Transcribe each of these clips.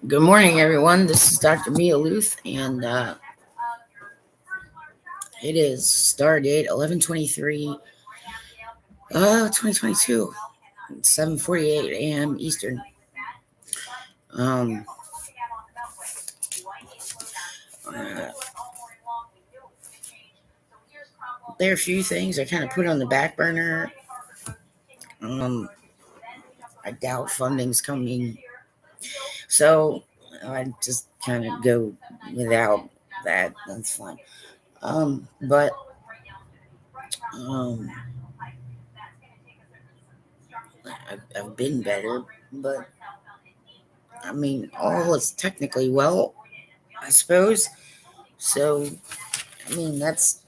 Good morning, everyone. This is Dr. Lueth, and it is star date 11/23, 2022, 7:48 a.m. Eastern. Um, uh, there are a few things I kind of put on the back burner. I doubt funding's coming, so I just kind of go without that. That's fine. But um, I've been better, but I mean, all is technically well, I suppose. So, I mean, that's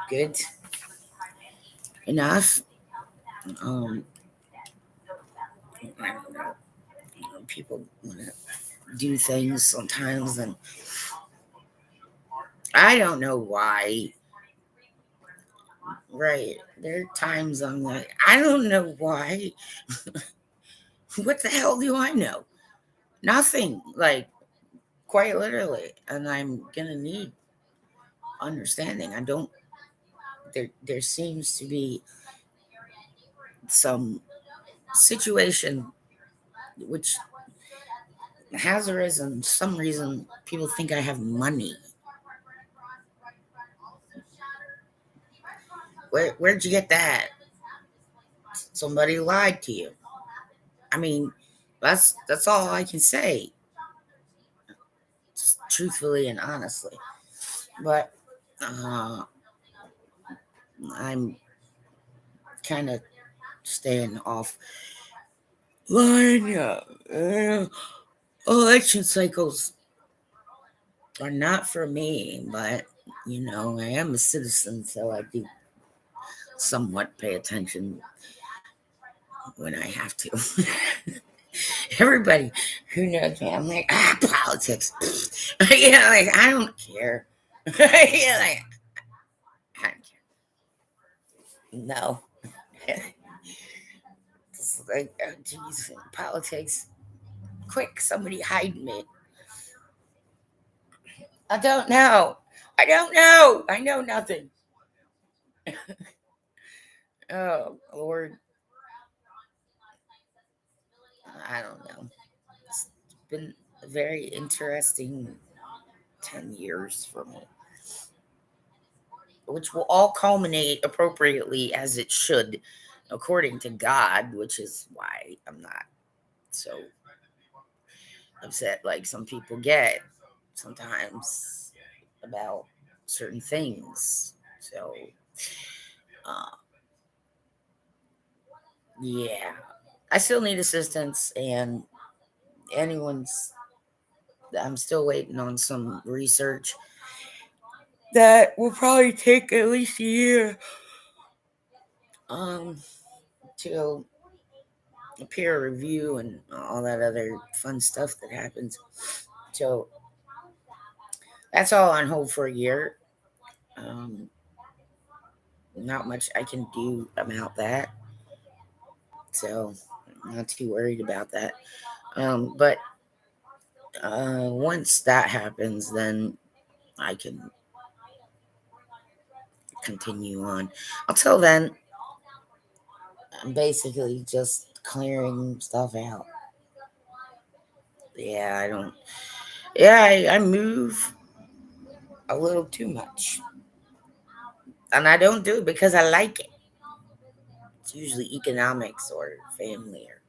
good enough. Um, I don't know. People want to do things sometimes, and I don't know why. Right. There are times I'm like, I don't know why. What the hell do I know? Nothing. Like, quite literally. And I'm going to need understanding. I don't, there seems to be some situation which has arisen. Some reason people think I have money. Where'd you get that? Somebody lied to you. I mean, that's all I can say, just truthfully and honestly. But I'm kind of staying off line. Election cycles are not for me, but I am a citizen, so I do somewhat pay attention when I have to. Everybody who knows me, I'm like, politics. Like I don't care. Like I don't care. No. It's like, oh, geez, politics. Quick, somebody hide me. I don't know. I don't know. I know nothing. Oh, Lord. I don't know. It's been a very interesting 10 years for me, which will all culminate appropriately as it should, according to God, which is why I'm not so upset like some people get sometimes about certain things. So, uh, yeah, I still need assistance, and anyone's. I'm still waiting on some research that will probably take at least a year um, to peer review and all that other fun stuff that happens. So that's all on hold for a year. Um, Not much I can do about that. So I'm not too worried about that. But once that happens, then I can continue on. Until then, I'm basically just clearing stuff out. Yeah, I don't. Yeah, I move a little too much. And I don't do it because I like it. It's usually economics or family or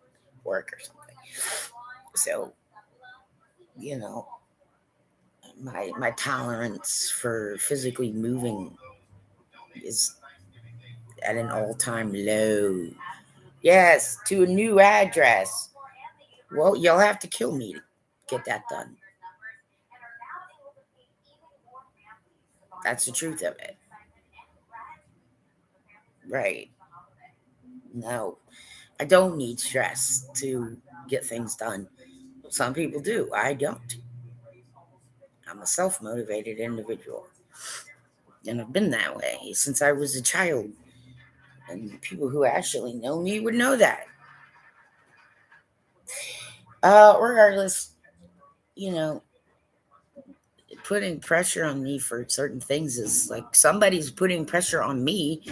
work or something. So, you know, my tolerance for physically moving is at an all-time low. Yes, to a new address. Well, you'll have to kill me to get that done. That's the truth of it. Right. No, I don't need stress to get things done. Some people do. I don't. I'm a self motivated individual. And I've been that way since I was a child. And people who actually know me would know that. Regardless, you know, putting pressure on me for certain things is like somebody's putting pressure on me,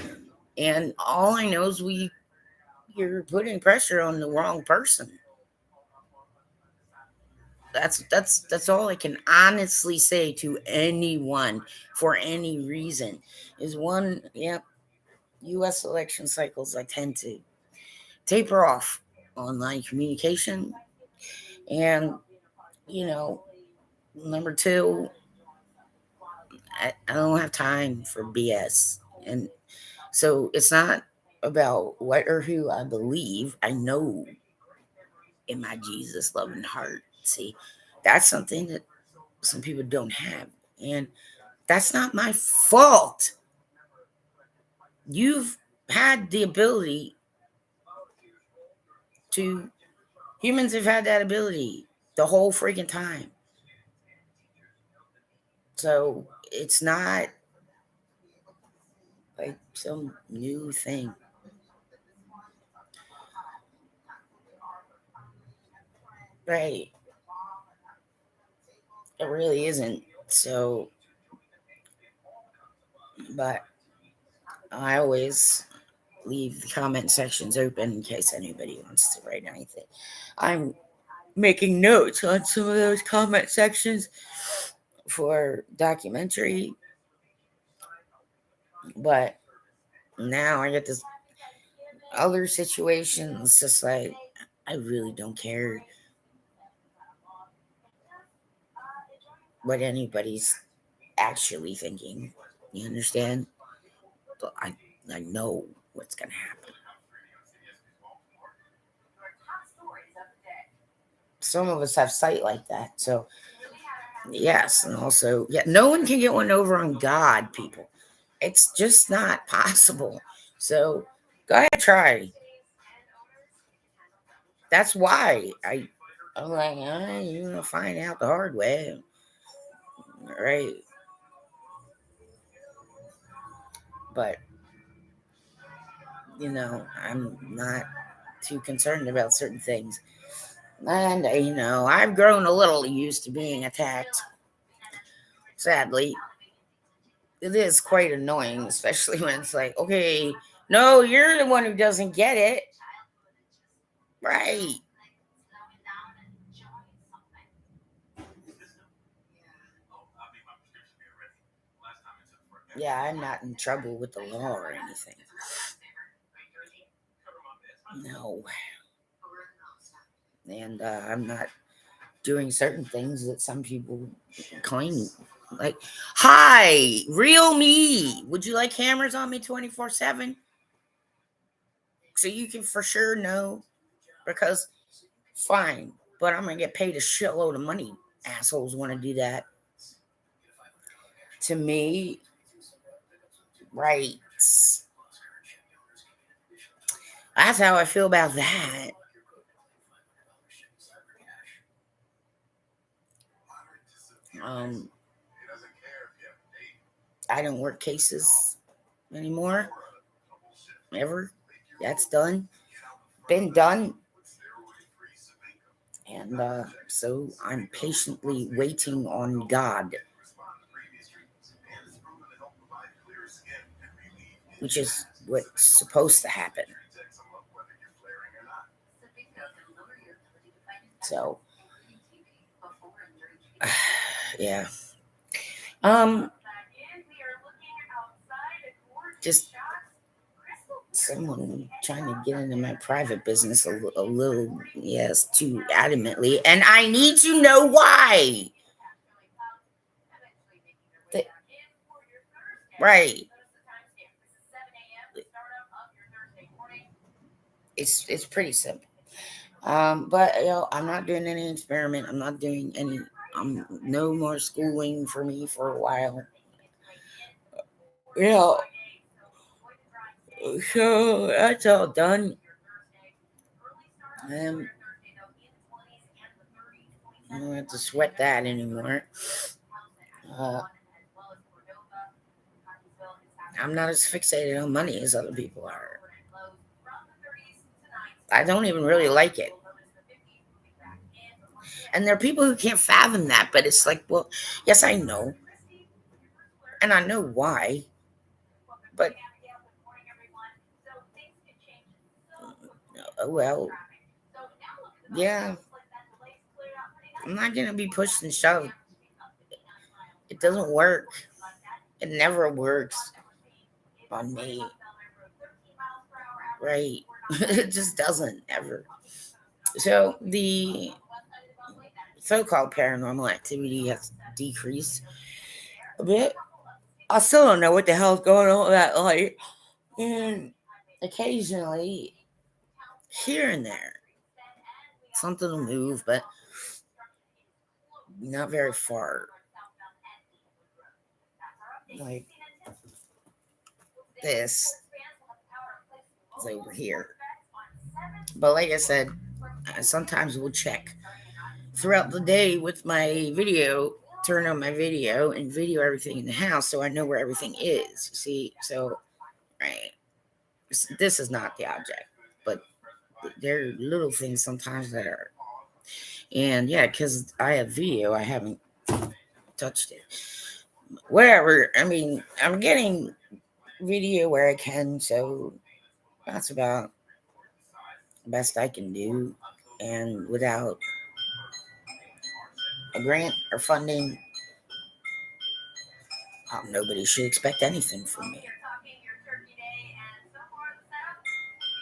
and all I know is you're putting pressure on the wrong person. That's all I can honestly say to anyone for any reason is one, yeah, US election cycles I tend to taper off online communication, and you know, number two, I don't have time for BS. And so it's not about what or who I believe. I know in my Jesus loving heart. See, that's something that some people don't have. And that's not my fault. You've had the ability to, humans have had that ability the whole freaking time. So it's not like some new thing. Right. It really isn't. So, but I always leave the comment sections open in case anybody wants to write anything. I'm making notes on some of those comment sections for documentary, but now I get this other situation. It's just like I really don't care what anybody's actually thinking. You understand? But I know what's gonna happen. Some of us have sight like that, so yes, and also, yeah, no one can get one over on God, people. It's just not possible. So go ahead, try. That's why I'm like, you're gonna find out the hard way, right? But I'm not too concerned about certain things, and I've grown a little used to being attacked. Sadly, it is quite annoying, especially when it's like, okay, no, you're the one who doesn't get it, right? Yeah, I'm not in trouble with the law or anything. No, and I'm not doing certain things that some people claim. Like, hi, real me. Would you like cameras on me 24/7 so you can for sure know? Because fine, but I'm gonna get paid a shitload of money. Assholes want to do that to me, right? That's how I feel about that. Um, I don't work cases anymore. Ever. That's done. Been done. And so I'm patiently waiting on God, which is what's supposed to happen. So, yeah. Um, just someone trying to get into my private business a little, yes, too adamantly, and I need to know why. The- right. It's pretty simple. But I'm not doing any experiment. I'm not doing any. No more schooling for me for a while. You know, so that's all done. Um, I don't have to sweat that anymore. Uh, I'm not as fixated on money as other people are. I don't even really like it. And there are people who can't fathom that, but it's like, well, yes, I know. And I know why. But, well, yeah, I'm not going to be pushed and shoved. It doesn't work. It never works on me. Right? It just doesn't ever. So the so-called paranormal activity has decreased a bit. I still don't know what the hell's going on with that light. And occasionally, here and there, something will move, but not very far. Like this is over here. But like I said, sometimes we'll check throughout the day with my video, turn on my video and video everything in the house so I know where everything is. See, so, right. This is not the object, but there are little things sometimes that are. And yeah, because I have video, I haven't touched it. Whatever. I mean, I'm getting video where I can, so that's about the best I can do. And without a grant or funding, nobody should expect anything from me.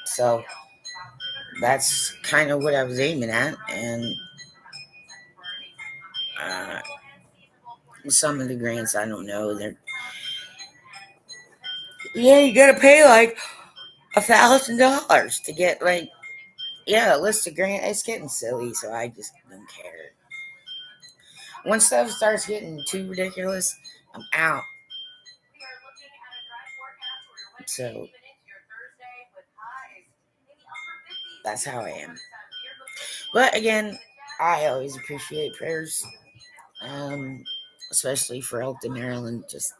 So that's kind of what I was aiming at. And some of the grants, I don't know. You gotta pay like $1,000 to get like, a list of grants. It's getting silly, so I just don't care. When stuff starts getting too ridiculous, I'm out. So that's how I am. But again, I always appreciate prayers, especially for Elton, Maryland. Just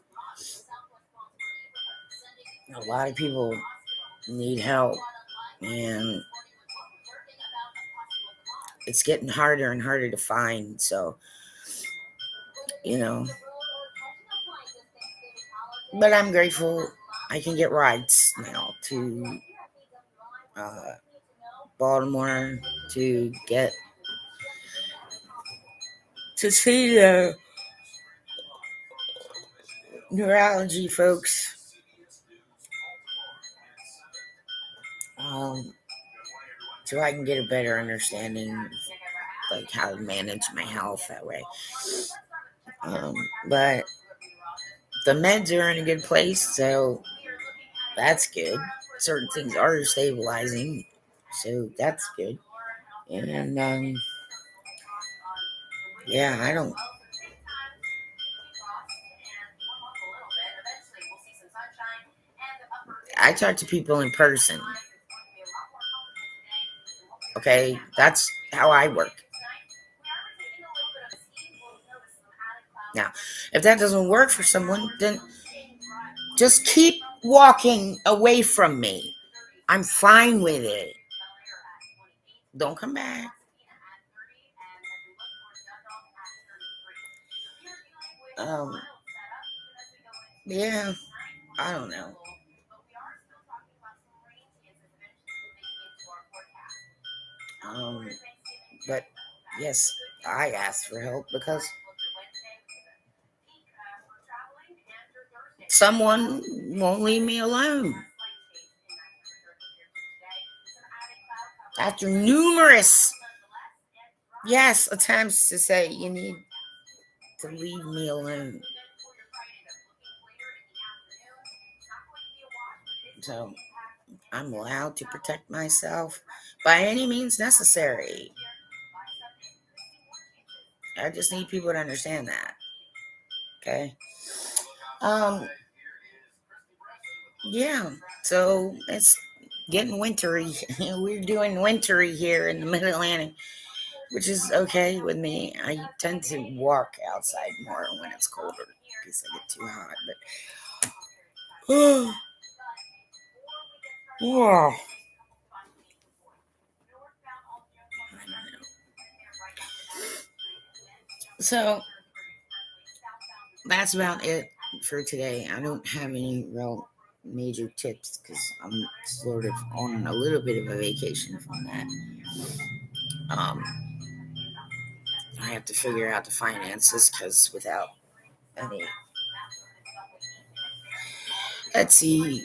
a lot of people need help, and it's getting harder and harder to find. So, but I'm grateful I can get rides now to Baltimore to get to see the neurology folks. So I can get a better understanding of like how to manage my health that way. But the meds are in a good place, so that's good. Certain things are stabilizing, so that's good. And yeah, I talk to people in person. Okay, that's how I work. Now, if that doesn't work for someone, then just keep walking away from me. I'm fine with it. Don't come back. Yeah, I don't know. But yes, I asked for help because someone won't leave me alone. After numerous, attempts to say you need to leave me alone. So I'm allowed to protect myself by any means necessary. I just need people to understand that. Okay. Yeah. So it's getting wintry. We're doing wintry here in the Mid Atlantic, which is okay with me. I tend to walk outside more when it's colder because I get too hot. But yeah. So that's about it for today. I don't have any real major tips because I'm sort of on a little bit of a vacation from that. Um, I have to figure out the finances because without any Etsy,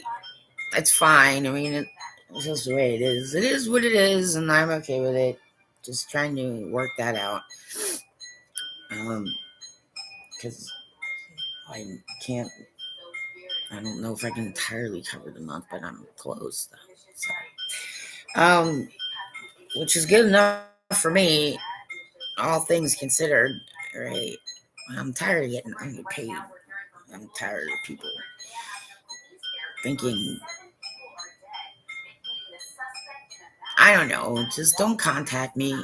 it's fine. I mean, it's just the way it is. It is what it is, and I'm okay with it. Just trying to work that out. Because I can't. I don't know if I can entirely cover the month, but I'm close though. Which is good enough for me, all things considered. Right? I'm tired of getting underpaid. I'm tired of people thinking, I don't know, just don't contact me.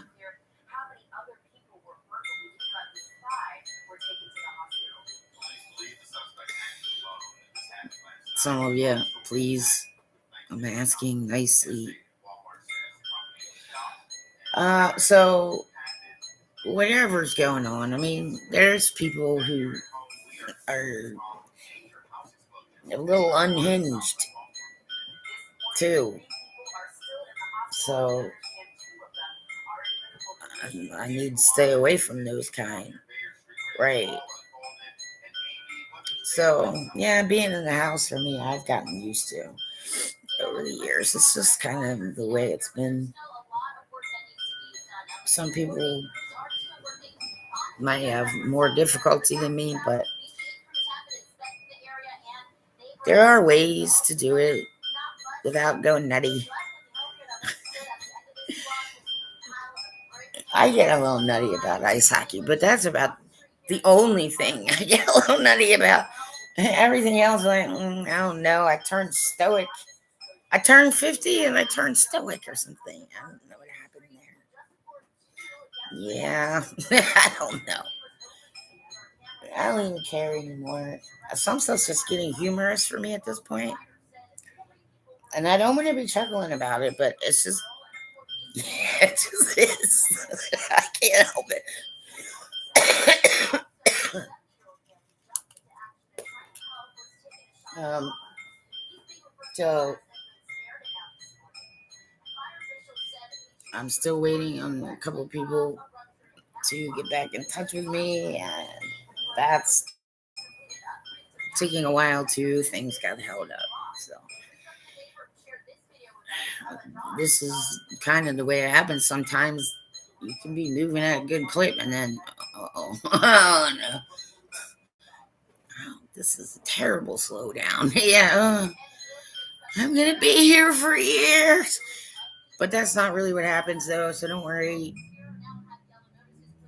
Some of you, please, I'm asking nicely. So whatever's going on, I mean, there's people who are a little unhinged too. So I need to stay away from those kind. Right. So yeah, being in the house for me, I've gotten used to over the years. It's just kind of the way it's been. Some people might have more difficulty than me, but there are ways to do it without going nutty. I get a little nutty about ice hockey, but that's about the only thing I get a little nutty about. Everything else, like, I don't know. I turned stoic. I turned 50 and I turned stoic or something. I don't know what happened there. Yeah, I don't know. I don't even care anymore. Some stuff's just getting humorous for me at this point. And I don't want to be chuckling about it, but it's just, it just is. I can't help it. um, so I'm still waiting on a couple of people to get back in touch with me, and that's taking a while too. Things got held up. So this is kind of the way it happens sometimes. You can be moving at a good clip, and then, oh, oh no, this is a terrible slowdown. Yeah, I'm gonna be here for years. But that's not really what happens, though, so don't worry.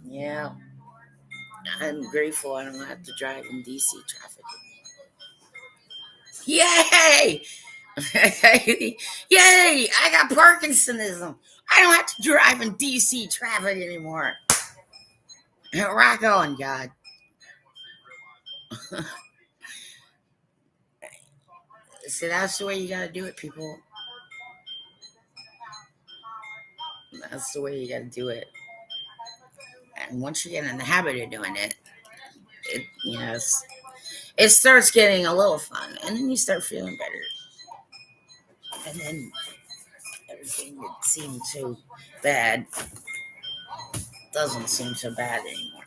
Yeah, I'm grateful I don't have to drive in DC traffic. Yay! Yay! I got Parkinsonism. I don't have to drive in DC traffic anymore. Rock on, God. See, that's the way you gotta do it, people. That's the way you gotta do it. And once you get in the habit of doing it, yes, it starts getting a little fun, and then you start feeling better, and then everything that seemed so bad doesn't seem so bad anymore.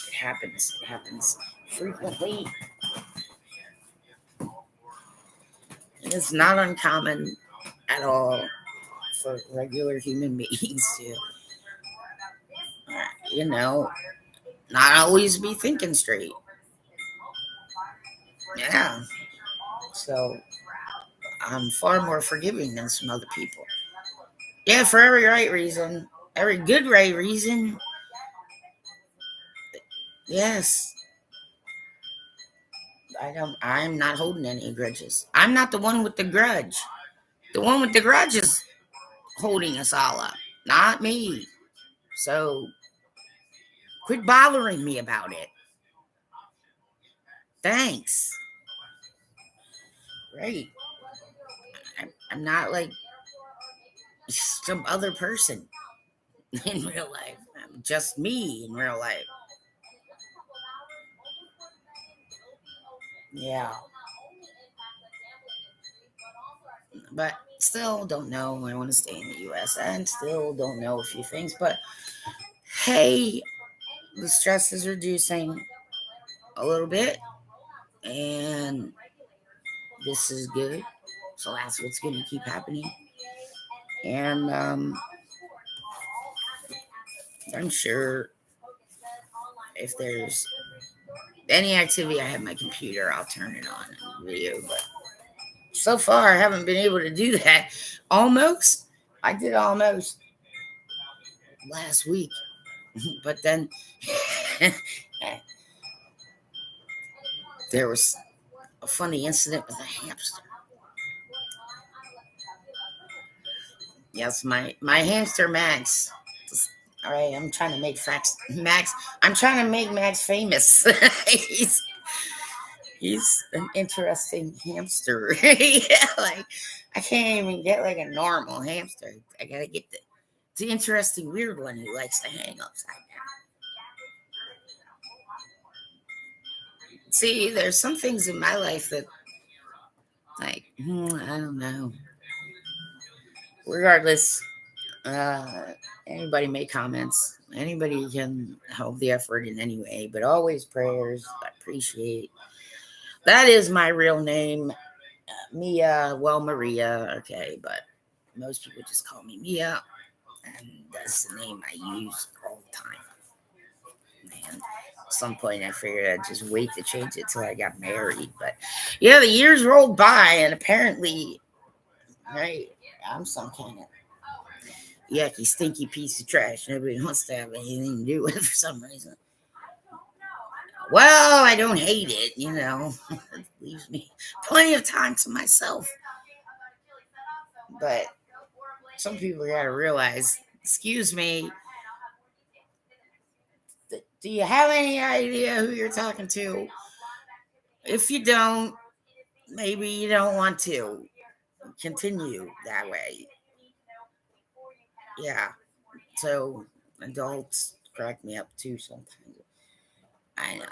It happens. It happens frequently. It's not uncommon at all for regular human beings to, you know, not always be thinking straight. Yeah. So I'm far more forgiving than some other people. Yeah, for every right reason, every good right reason. Yes. I'm not holding any grudges. I'm not the one with the grudge. The one with the grudge is holding us all up, not me. So quit bothering me about it. Thanks. Right. I'm not like some other person in real life. just me in real life. Yeah. But still don't know. I want to stay in the US and still don't know a few things. But hey, the stress is reducing a little bit. And this is good. So that's what's going to keep happening. And I'm sure if there's any activity I have my computer, I'll turn it on and video. But so far, I haven't been able to do that. Almost. I did almost last week. But then there was a funny incident with a hamster. Yes, my hamster Max. All right, I'm trying to make Max. I'm trying to make Max famous. he's he's an interesting hamster. Yeah, like I can't even get like a normal hamster. I gotta get the interesting weird one who likes to hang upside down. See, there's some things in my life that like I don't know. Regardless, uh, anybody make comments. Anybody can help the effort in any way, but always prayers. I appreciate. That is my real name, Mia. Well, Maria. Okay, but most people just call me Mia, and that's the name I use all the time. And at some point, I figured I'd just wait to change it till I got married. But yeah, the years rolled by, and apparently, right, I'm some kind of yucky, stinky piece of trash. Nobody wants to have anything to do with it for some reason. Well, I don't hate it, it leaves me plenty of time to myself. But some people got to realize, excuse me, do you have any idea who you're talking to? If you don't, maybe you don't want to continue that way. Yeah. So adults crack me up too sometimes. I know.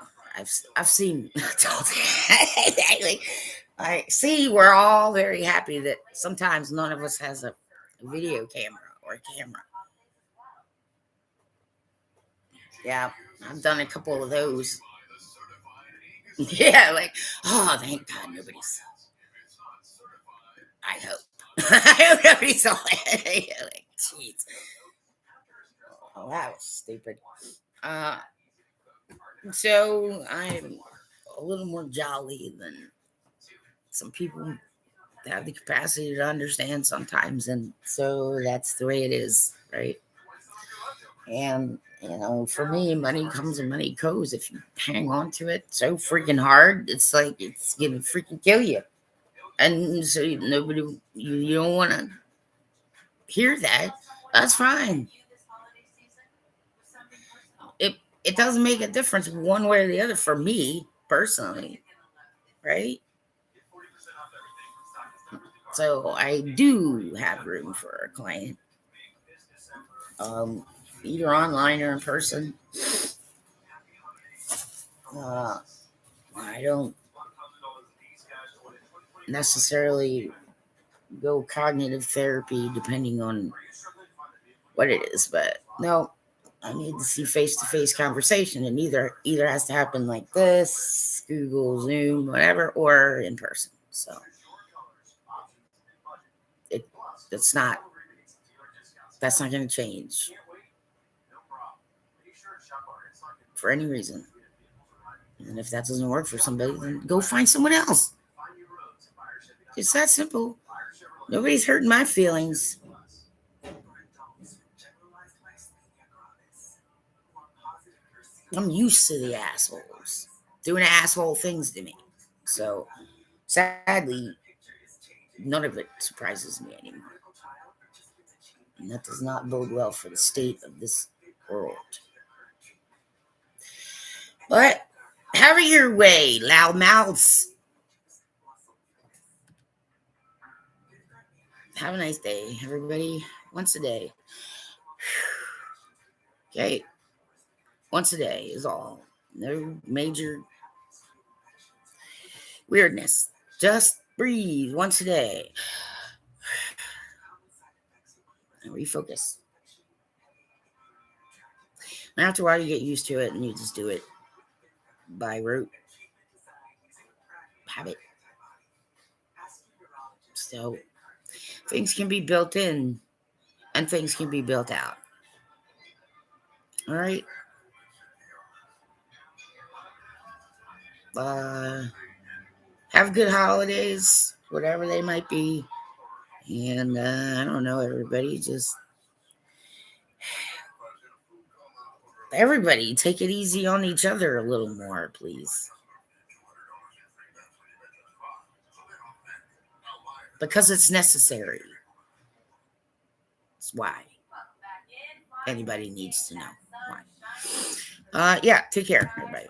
I've seen adults. Like, I see. We're all very happy that sometimes none of us has a video camera or a camera. Yeah, I've done a couple of those. Yeah, like, oh, thank God nobody's. I hope. I hope nobody saw it. Like, jeez. Oh, that was stupid. Uh, so I'm a little more jolly than some people have the capacity to understand sometimes, and so that's the way it is, right? And for me, money comes and money goes. If you hang on to it so freaking hard, it's like it's gonna freaking kill you. And so nobody, you don't want to hear that. That's fine. It doesn't make a difference one way or the other for me personally, right? So I do have room for a client, um, either online or in person. Uh, I don't necessarily go cognitive therapy depending on what it is, but no, I need to see face to face conversation, and either has to happen like this, Google, Zoom, whatever, or in person. So it it's not that's not going to change for any reason. And if that doesn't work for somebody, then go find someone else. It's that simple. Nobody's hurting my feelings. I'm used to the assholes doing asshole things to me. So sadly, none of it surprises me anymore. And that does not bode well for the state of this world. But have it your way, loud mouths. Have a nice day, everybody. Once a day. Okay. Once a day is all. No major weirdness. Just breathe once a day. And refocus. And after a while, you get used to it and you just do it by rote habit. So things can be built in and things can be built out. All right. Have good holidays, whatever they might be. And I don't know, everybody, just everybody take it easy on each other a little more, please. Because it's necessary. It's why. Anybody needs to know why. Yeah, take care, everybody.